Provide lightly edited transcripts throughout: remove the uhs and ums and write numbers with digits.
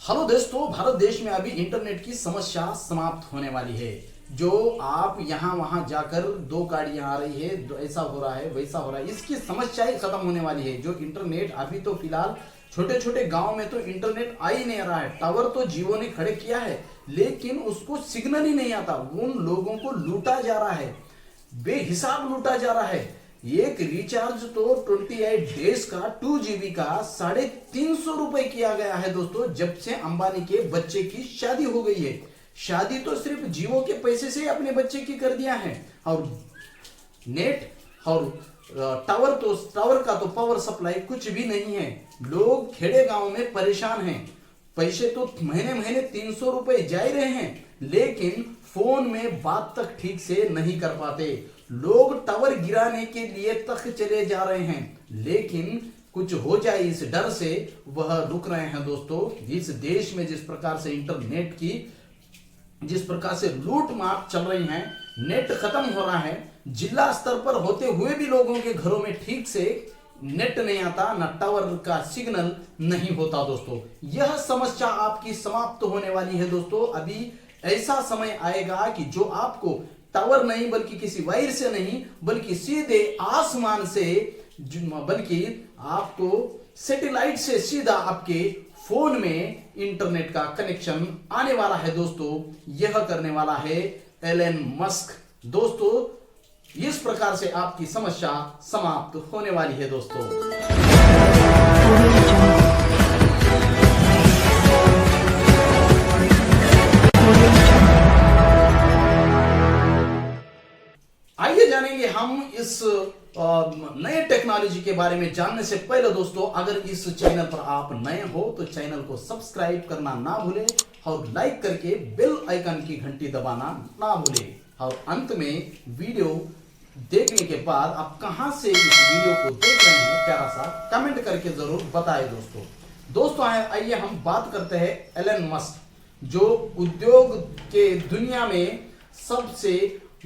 Hello दोस्तों, भारत देश में अभी इंटरनेट की समस्या समाप्त होने वाली है। जो आप यहाँ वहां जाकर दो गाड़ियां आ रही है, ऐसा हो रहा है वैसा हो रहा है, इसकी समस्या ही खत्म होने वाली है। जो इंटरनेट अभी तो फिलहाल छोटे छोटे गांव में तो इंटरनेट आ ही नहीं रहा है। टावर तो जियो ने खड़े किया है, लेकिन उसको सिग्नल ही नहीं आता। उन लोगों को लूटा जा रहा है, बेहिसाब लूटा जा रहा है। एक रिचार्ज तो 28 डेज का 2 GB का 350 रुपए किया गया है दोस्तों, जब से अंबानी के बच्चे की शादी हो गई है। शादी तो सिर्फ जियो के पैसे से अपने बच्चे की कर दिया है। और नेट और टावर का तो पावर सप्लाई कुछ भी नहीं है। लोग खेड़े गांव में परेशान हैं। पैसे तो महीने महीने 300 रुपए जा ही रहे हैं, लेकिन फोन में बात तक ठीक से नहीं कर पाते। लोग टावर गिराने के लिए तक चले जा रहे हैं, लेकिन कुछ हो जाए इस डर से वह रुक रहे हैं दोस्तों। इस देश में जिस प्रकार से इंटरनेट की जिस प्रकार से लूट मार चल रही है, नेट खत्म हो रहा है। जिला स्तर पर होते हुए भी लोगों के घरों में ठीक से नेट नहीं आता, ना टावर का सिग्नल नहीं होता दोस्तों। यह समस्या आपकी समाप्त होने वाली है दोस्तों। अभी ऐसा समय आएगा कि जो आपको टावर नहीं बल्कि किसी वायर से नहीं बल्कि सीधे आसमान से, बल्कि आपको सैटेलाइट से सीधा आपके फोन में इंटरनेट का कनेक्शन आने वाला है दोस्तों। यह करने वाला है एलन मस्क दोस्तों। इस प्रकार से आपकी समस्या समाप्त होने वाली है दोस्तों। आइए जानेंगे हम इस नए टेक्नोलॉजी के बारे में। जानने से पहले दोस्तों, अगर इस चैनल पर आप नए हो तो चैनल को सब्सक्राइब करना ना भूलें और लाइक करके बेल आइकन की घंटी दबाना ना भूलें। और अंत में वीडियो देखने के बाद आप कहां से इस वीडियो को देख रहे हैं, प्यारा सा कमेंट करके जरूर बताएं दोस्तों। आइए हम बात करते हैं एलन मस्क, जो उद्योग के दुनिया में सबसे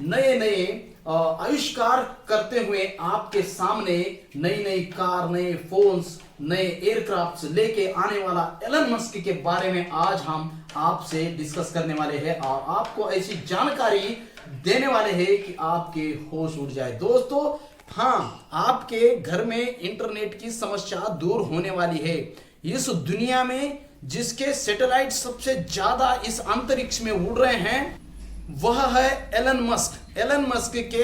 नए नए आविष्कार करते हुए आपके सामने नई नई कार, नए फोन्स, नए एयरक्राफ्ट लेके आने वाला एलन मस्क के बारे में आज हम आपसे डिस्कस करने वाले हैं और आपको ऐसी जानकारी देने वाले हैं कि आपके होश उड़ जाए दोस्तों। हाँ, आपके घर में इंटरनेट की समस्या दूर होने वाली है। इस दुनिया में जिसके सैटेलाइट सबसे ज्यादा इस अंतरिक्ष में उड़ रहे हैं वह है एलन मस्क। एलन मस्क के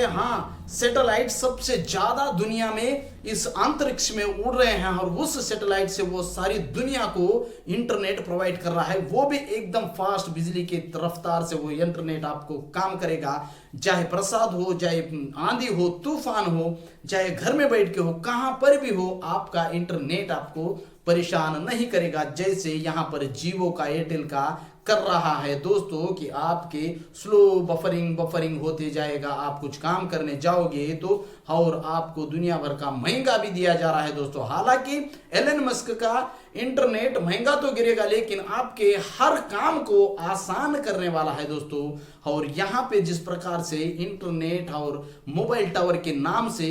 सैटेलाइट सबसे ज्यादा दुनिया में इस अंतरिक्ष में उड़ रहे हैं और उस सैटेलाइट से वो सारी दुनिया को इंटरनेट प्रोवाइड कर रहा है। वो भी एकदम फास्ट बिजली की रफ्तार से वो इंटरनेट आपको काम करेगा। चाहे प्रसाद हो, चाहे आंधी हो, तूफान हो, चाहे घर में बैठ के हो, कहां पर भी हो, आपका इंटरनेट आपको परेशान नहीं करेगा। जैसे यहां पर जियो का, एयरटेल का कर रहा है दोस्तों कि आपके स्लो बफरिंग होते जाएगा। आप कुछ काम करने जाओगे तो और आपको दुनिया भर का महंगा भी दिया जा रहा है दोस्तों। हालांकि एलन मस्क का इंटरनेट महंगा तो गिरेगा, लेकिन आपके हर काम को आसान करने वाला है दोस्तों। और यहाँ पे जिस प्रकार से इंटरनेट और मोबाइल टावर के नाम से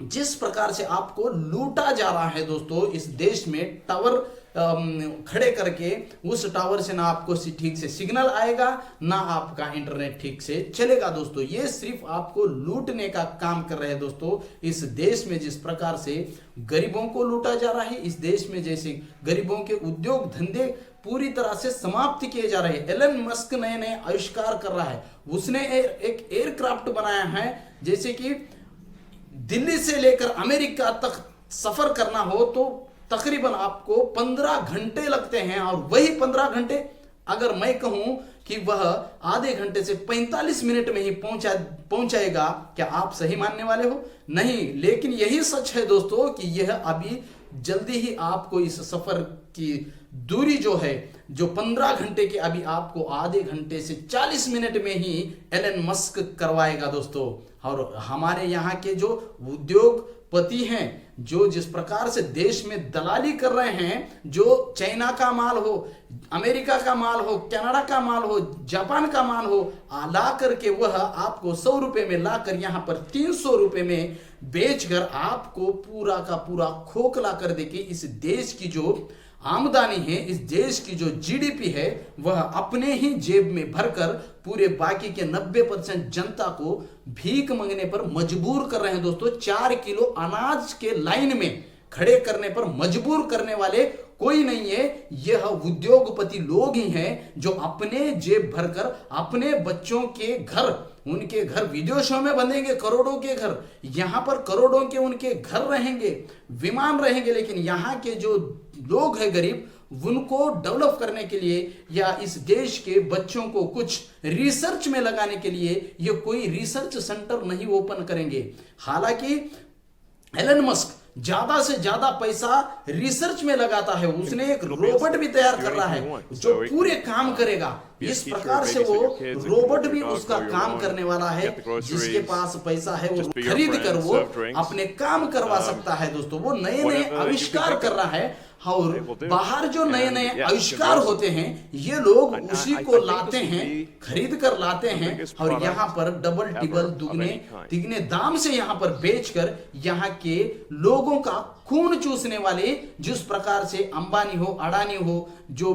जिस प्रकार से आपको लूटा जा रहा है दोस्तों, इस देश में टावर खड़े करके उस टावर से ना आपको ठीक से सिग्नल आएगा, ना आपका इंटरनेट ठीक से चलेगा दोस्तों। ये सिर्फ आपको लूटने का काम कर रहे हैं दोस्तों। इस देश में जिस प्रकार से गरीबों को लूटा जा रहा है, इस देश में जैसे गरीबों के उद्योग धंधे पूरी तरह से समाप्त किए जा रहे हैं। एलन मस्क नए नए आविष्कार कर रहा है। उसने एक एयरक्राफ्ट बनाया है, जैसे कि दिल्ली से लेकर अमेरिका तक सफर करना हो तो तकरीबन आपको 15 घंटे लगते हैं। और वही 15 घंटे अगर मैं कहूं कि वह आधे घंटे से 45 मिनट में ही पहुंचाएगा, क्या आप सही मानने वाले हो? नहीं, लेकिन यही सच है दोस्तों कि यह अभी जल्दी ही आपको इस सफर की दूरी जो 15 घंटे की, अभी आपको आधे घंटे से 40 मिनट में ही एलन मस्क करवाएगा दोस्तों। और हमारे यहाँ के जो उद्योगपति हैं, जो जिस प्रकार से देश में दलाली कर रहे हैं, जो चाइना का माल हो, अमेरिका का माल हो, कनाडा का माल हो, जापान का माल हो, ला करके वह आपको 100 रुपए में लाकर यहां पर 300 रुपए में बेचकर आपको पूरा का पूरा खोखला कर देके इस देश की जो आमदनी है, इस देश की जो जीडीपी है, वह अपने ही जेब में भरकर पूरे बाकी के 90% जनता को भीख मांगने पर मजबूर कर रहे हैं दोस्तों। 4 किलो अनाज के लाइन में खड़े करने पर मजबूर करने वाले कोई नहीं है, यह उद्योगपति लोग ही हैं जो अपने जेब भरकर अपने बच्चों के घर, उनके घर विदेशों में बनेंगे करोड़ों के घर, यहां पर करोड़ों के उनके घर रहेंगे, विमान रहेंगे, लेकिन यहां के जो लोग हैं गरीब, उनको डेवलप करने के लिए या इस देश के बच्चों को कुछ रिसर्च में लगाने के लिए ये कोई रिसर्च सेंटर नहीं ओपन करेंगे। हालांकि एलन मस्क ज्यादा से ज्यादा पैसा रिसर्च में लगाता है, उसने एक रोबोट भी तैयार कर रहा है जो पूरे काम करेगा। इस प्रकार से वो रोबोट भी उसका काम करने वाला है, जिसके पास पैसा है वो खरीद कर वो अपने काम करवा सकता है दोस्तों। वो नए नए आविष्कार कर रहा है, और बाहर जो नए नए आविष्कार होते हैं ये लोग उसी को लाते हैं, खरीद कर लाते हैं, और यहाँ पर डबल टिबल दुगने तिगने दाम से यहाँ पर बेचकर यहाँ के लोगों का खून चूसने वाले, जिस प्रकार से अंबानी हो, अडानी हो, जो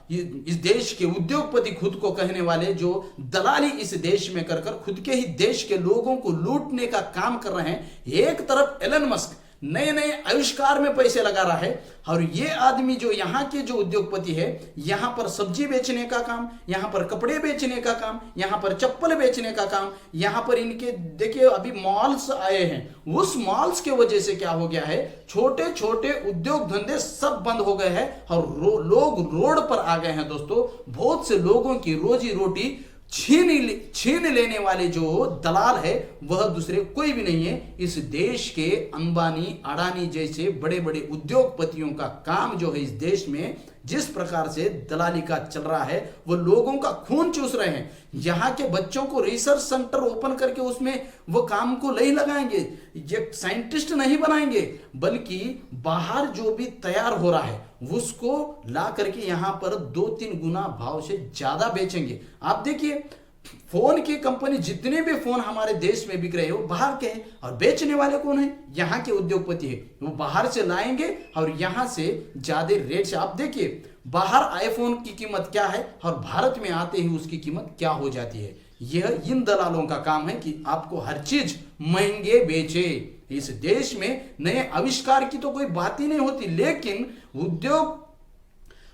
इस देश के उद्योगपति खुद को कहने वाले, जो दलाली इस देश में कर कर खुद के ही देश के लोगों को लूटने का काम कर रहे हैं। एक तरफ एलन मस्क नए नए आविष्कार में पैसे लगा रहा है, और ये आदमी जो यहाँ के जो उद्योगपति है, यहाँ पर सब्जी बेचने का काम, यहाँ पर कपड़े बेचने का काम, यहाँ पर चप्पल बेचने का काम, यहाँ पर इनके देखिए अभी मॉल्स आए हैं, उस मॉल्स के वजह से क्या हो गया है, छोटे छोटे उद्योग धंधे सब बंद हो गए हैं और लोग रोड पर आ गए हैं दोस्तों। बहुत से लोगों की रोजी रोटी छीन लेने वाले जो दलाल है वह दूसरे कोई भी नहीं है, इस देश के अंबानी अडानी जैसे बड़े बड़े उद्योगपतियों का काम जो है इस देश में जिस प्रकार से दलाली का चल रहा है, वो लोगों का खून चूस रहे हैं। यहाँ के बच्चों को रिसर्च सेंटर ओपन करके उसमें वो काम को नहीं लगाएंगे, ये साइंटिस्ट नहीं बनाएंगे, बल्कि बाहर जो भी तैयार हो रहा है उसको ला करके यहाँ पर 2-3 गुना भाव से ज्यादा बेचेंगे। आप देखिए फोन की कंपनी, जितने भी फोन हमारे देश में बिक रहे हैं वो बाहर के हैं, और बेचने वाले कौन है, यहाँ के उद्योगपति है। वो बाहर से लाएंगे और यहाँ से ज्यादा रेट से, आप देखिए बाहर आईफोन की कीमत क्या है और भारत में आते ही उसकी कीमत क्या हो जाती है। यह इन दलालों का काम है कि आपको हर चीज महंगे बेचे। इस देश में नए आविष्कार की तो कोई बात ही नहीं होती, लेकिन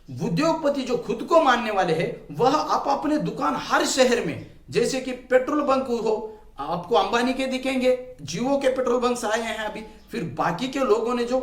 उद्योगपति जो खुद को मानने वाले हैं वह आप अपने दुकान हर शहर में, जैसे कि पेट्रोल बंक हो, आपको अंबानी के दिखेंगे, जियो के पेट्रोल बंक आए हैं अभी, फिर बाकी के लोगों ने जो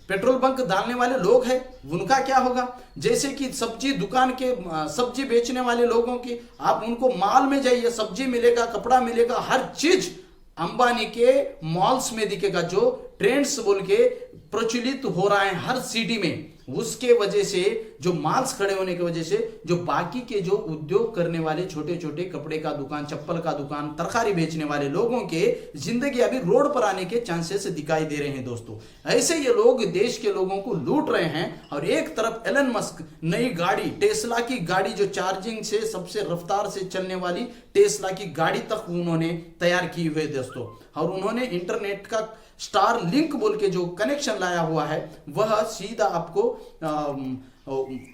पेट्रोल बंक डालने वाले लोग हैं उनका क्या होगा। जैसे कि सब्जी दुकान के सब्जी बेचने वाले लोगों की, आप उनको माल में जाइए, सब्जी मिलेगा, कपड़ा मिलेगा, हर चीज अंबानी के मॉल्स में दिखेगा, जो ट्रेंड्स बोल के प्रचलित हो रहा है हर सिटी में। उसके वजह से जो माल्स खड़े होने की वजह से जो बाकी के जो उद्योग करने वाले छोटे छोटे कपड़े का दुकान, चप्पल का दुकान, तरकारी बेचने वाले लोगों के जिंदगी अभी रोड पर आने के चांसेस दिखाई दे रहे हैं दोस्तों। ऐसे ये लोग देश के लोगों को लूट रहे हैं। और एक तरफ एलन मस्क नई गाड़ी, टेस्ला की गाड़ी, जो चार्जिंग से सबसे रफ्तार से चलने वाली टेस्ला की गाड़ी तक उन्होंने तैयार की हुई है दोस्तों। और उन्होंने इंटरनेट का स्टार लिंक बोल के जो कनेक्शन लाया हुआ है वह सीधा आपको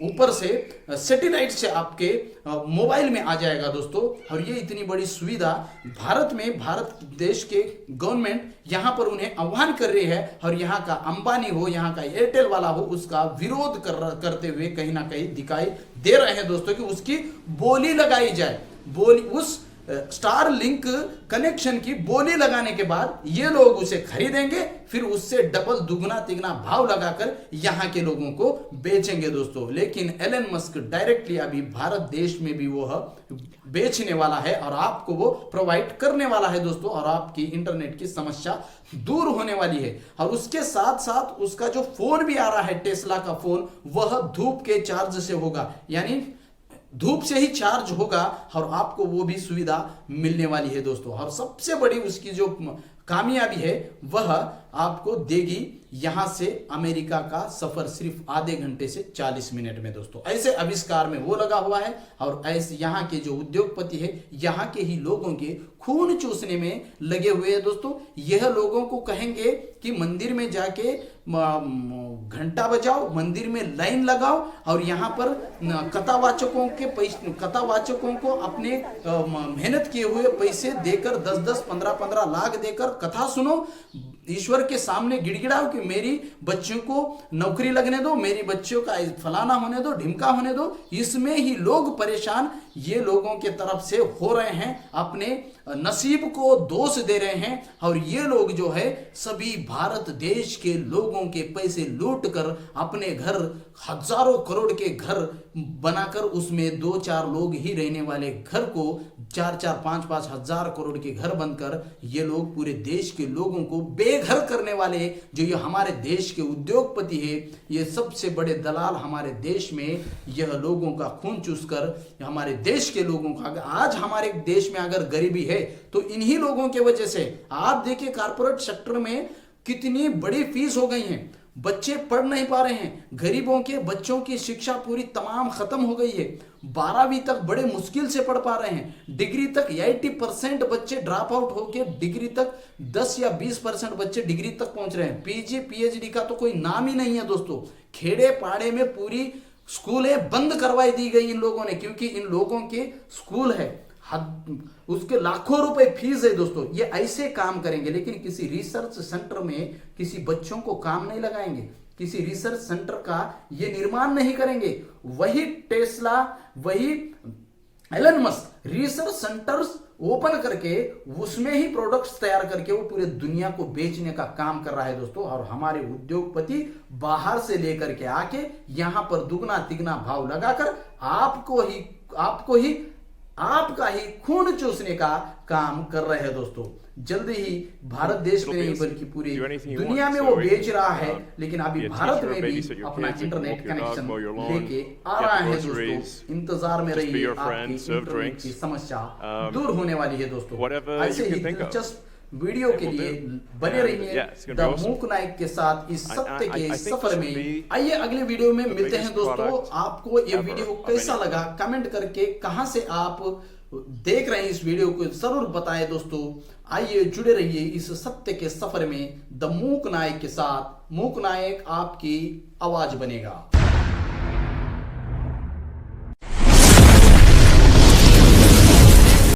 ऊपर से सैटेलाइट से आपके मोबाइल में आ जाएगा दोस्तों। और ये इतनी बड़ी सुविधा भारत में, भारत देश के गवर्नमेंट यहाँ पर उन्हें आह्वान कर रही है, और यहाँ का अंबानी हो, यहाँ का एयरटेल वाला हो, उसका विरोध करते हुए कहीं ना कहीं दिखाई दे रहे हैं दोस्तों कि उसकी बोली लगाई जाए। बोली, उस स्टार लिंक कनेक्शन की बोली लगाने के बाद ये लोग उसे खरीदेंगे, फिर उससे डबल दुगना तिगना भाव लगाकर यहाँ के लोगों को बेचेंगे दोस्तों। लेकिन एलन मस्क डायरेक्टली अभी भारत देश में भी वो बेचने वाला है और आपको वो प्रोवाइड करने वाला है दोस्तों, और आपकी इंटरनेट की समस्या दूर होने वाली है। और उसके साथ साथ उसका जो फोन भी आ रहा है, टेस्ला का फोन, वह धूप के चार्ज से होगा, यानी धूप से ही चार्ज होगा, और आपको वो भी सुविधा मिलने वाली है दोस्तों। और सबसे बड़ी उसकी जो कामयाबी है वह आपको देगी यहां से अमेरिका का सफर सिर्फ आधे घंटे से 40 मिनट में दोस्तों। ऐसे आविष्कार में वो लगा हुआ है, और ऐसे यहाँ के जो उद्योगपति है यहाँ के ही लोगों के खून चूसने में लगे हुए हैं दोस्तों। यह लोगों को कहेंगे कि मंदिर में जाके घंटा बजाओ, मंदिर में लाइन लगाओ और यहाँ पर कथावाचकों के पैसे, कथावाचकों को अपने मेहनत किए हुए पैसे देकर 10-10, 15-15 लाख देकर कथा सुनो, ईश्वर के सामने गिड़गिड़ाओ कि मेरी बच्चों को नौकरी लगने दो, मेरी बच्चों का फलाना होने दो, ढिमका होने दो। इसमें ही लोग परेशान ये लोगों के तरफ से हो रहे हैं, अपने नसीब को दोष दे रहे हैं। और ये लोग जो है सभी भारत देश के लोगों के पैसे लूट कर अपने घर, हजारों करोड़ के घर बनाकर उसमें 2-4 लोग ही रहने वाले घर को 4-4, 5-5 हजार करोड़ के घर बनकर ये लोग पूरे देश के लोगों को बेघर करने वाले, जो ये हमारे देश के उद्योगपति है, ये सबसे बड़े दलाल हमारे देश में, यह लोगों का खून चूसकर हमारे देश के लोगों का, आज हमारे देश में अगर गरीबी है तो इन्हीं लोगों के वजह से। आप देखिए कारपोरेट सेक्टर में कितनी बड़ी फीस हो गई है, बच्चे पढ़ नहीं पा रहे हैं, गरीबों के बच्चों की शिक्षा पूरी तमाम खत्म हो गई है, 12वीं तक बड़े मुश्किल से पढ़ पा रहे हैं, डिग्री तक 80% बच्चे ड्रॉप आउट होकर डिग्री तक 10 या 20% बच्चे डिग्री तक पहुंच रहे हैं। पीजी पीएचडी का तो कोई नाम ही नहीं है दोस्तों। खेड़े पाड़े में पूरी स्कूलें बंद करवाई दी गई इन लोगों ने, क्योंकि इन लोगों के स्कूल है, उसके लाखों रुपए फीस है दोस्तों। ये ऐसे काम करेंगे, लेकिन किसी रिसर्च सेंटर में किसी बच्चों को काम नहीं लगाएंगे, किसी रिसर्च सेंटर का ये निर्माण नहीं करेंगे। वही टेस्ला, वही Elon Musk research centres open करके उसमें ही प्रोडक्ट्स तैयार करके वो पूरे दुनिया को बेचने का काम कर रहा है दोस्तों। और हमारे उद्योगपति बाहर से लेकर के आके यहां पर दुगना तिगना भाव लगाकर आपका ही खून चूसने का काम कर रहे हैं दोस्तों। जल्दी ही भारत देश में नहीं बल्कि पूरी दुनिया में वो बेच रहा है, लेकिन अभी भारत में भी अपना इंटरनेट कनेक्शन लेके आ रहा है दोस्तों। इंतजार में रहिए, आपकी इंटरनेट की समस्या दूर होने वाली है दोस्तों। ऐसे ही दिलचस्प वीडियो के लिए बने रहिए द मूक नायक के साथ इस सत्य के सफर में। आइए अगले वीडियो में मिलते हैं दोस्तों। आपको ये वीडियो कैसा लगा कमेंट करके, कहां से आप देख रहे हैं इस वीडियो को जरूर बताएं दोस्तों। आइए जुड़े रहिए इस सत्य के सफर में द मूक नायक के साथ। मूक नायक आपकी आवाज बनेगा।